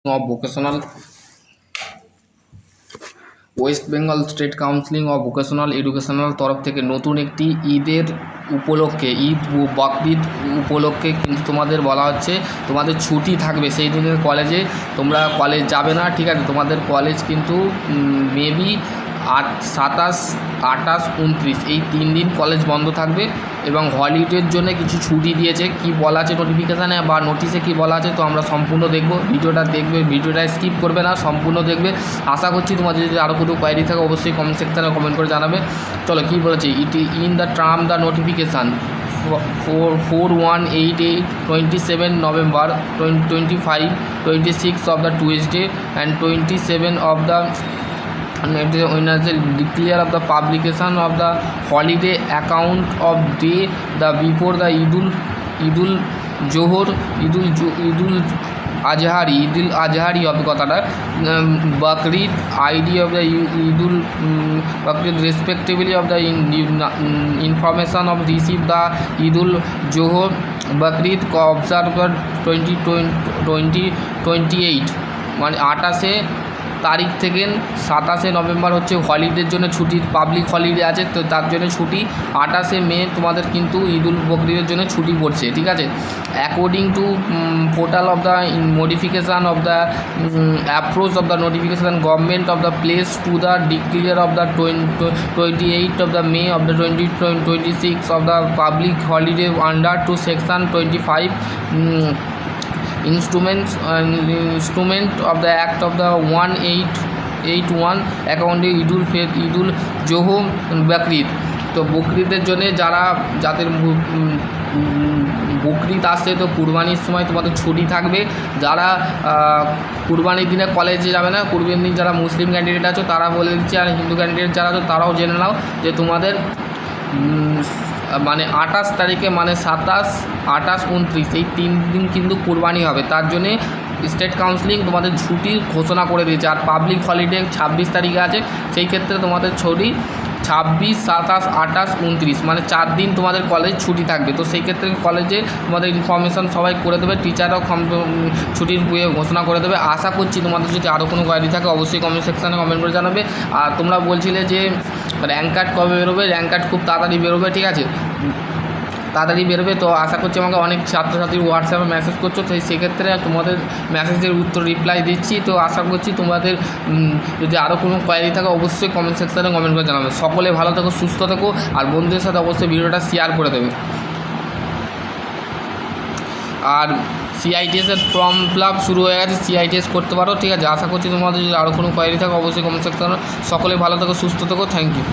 of vocational West Bengal state counselling of vocational educational তরফ থেকে নতুন একটি ঈদের উপলক্ষে বকরিদ উপলক্ষে কিন্তু তোমাদের বলা হচ্ছে তোমাদের ছুটি থাকবে সেই দিনের কলেজে তোমরা কলেজ যাবে না, ঠিক আছে। তোমাদের কলেজ কিন্তু মেবি 27, 28, 29 এই 3 দিন কলেজ বন্ধ থাকবে এবং হলিডের জন্য কিছু ছুটি দিয়েছে। কি বলা আছে নোটিফিকেশানে বা নোটিশে কি বলা আছে তো আমরা সম্পূর্ণ দেখব। ভিডিওটা স্কিপ করবে না, সম্পূর্ণ দেখবে। আশা করছি তোমাদের যদি আরও কোনো কোয়ারি থাকে অবশ্যই কমেন্ট সেকশানে কমেন্ট করে জানাবে। চলো কী বলেছে, it in the term the notification 4188 November 2025, 26 of the Tuesday and 27 of the declare of the publication of the holiday account of day the before the Idul Johor, Idul Azhari হবে কথাটা, Bakrid idea of the Idul Bakrid respectively of the information of received the Idul Johor Bakrid observed 2028 মানে 28 তারিখ থেকে 27 November হচ্ছে হলিডের জন্য ছুটি, public holiday আছে তো তার জন্য ছুটি। 28 মে তোমাদের কিন্তু ঈদুল বকরিদের জন্য ছুটি পড়ছে, ঠিক আছে। According to portal of the modification of the approach of the notification government of the place to the declare of the 28 of the May of the 2026 of the public holiday under to section 25 instrument of the act of the 1881 অ্যাকাউন্টে ঈদুল জোহর বকরিদ। তো বকরিদের জন্য যাদের বকরিদ আসছে তো কুরবানির সময় তোমাদের ছুটি থাকবে। যারা কুরবানির দিনে কলেজে যাবে না, কুরবানির দিন যারা মুসলিম ক্যান্ডিডেট আছো তারা বলে দিচ্ছে, আর হিন্দু ক্যান্ডিডেট যারা আছো তারাও জেনে নাও যে তোমাদের মানে 28 তারিখে মানে 27, 28, 29 এই 3 দিন কিন্তু কুরবানি হবে। তার জন্যে স্টেট কাউন্সিলিং তোমাদের ছুটির ঘোষণা করে দিয়েছে। আর পাবলিক হলিডে 26 তারিখে আছে, সেই ক্ষেত্রে তোমাদের ছুটি 26, 27, 28, 29 মানে 4 দিন তোমাদের কলেজ ছুটি থাকবে। তো সেই ক্ষেত্রে কলেজে তোমাদের ইনফরমেশান সবাই করে দেবে, টিচাররাও ছুটির ঘোষণা করে দেবে। আশা করছি তোমাদের যদি আরও কোনো কোয়ারি থাকে অবশ্যই কমেন্ট সেকশানে কমেন্ট করে জানাবে। আর তোমরা বলছিলে যে র্যাঙ্ক কার্ড কবে বেরোবে, র্যাঙ্ক কার্ড খুব তাড়াতাড়ি বেরোবে, ঠিক আছে, তাড়াতাড়ি বেরোবে। তো আশা করছি আমাকে অনেক ছাত্রছাত্রী হোয়াটসঅ্যাপে মেসেজ করছো, তো সেক্ষেত্রে তোমাদের মেসেজের উত্তর রিপ্লাই দিচ্ছি। তো আশা করছি তোমাদের যদি আরও কোনো কোয়ারি থাকে অবশ্যই কমেন্ট সেকশানে কমেন্ট করে জানাবে। সকলে ভালো থেকো, সুস্থ থেকো, আর বন্ধুদের সাথে অবশ্যই ভিডিওটা শেয়ার করে দেবে। আর সিআইটিএসের ফর্ম ফিল আপ শুরু হয়ে গেছে, সিআইটিএস করতে পারো, ঠিক আছে। আশা করছি তোমাদের যদি আরও কোনো কোয়ারি থাকে অবশ্যই কমেন্ট সেকশানে। সকলে ভালো থেকো, সুস্থ থেকো, থ্যাংক ইউ।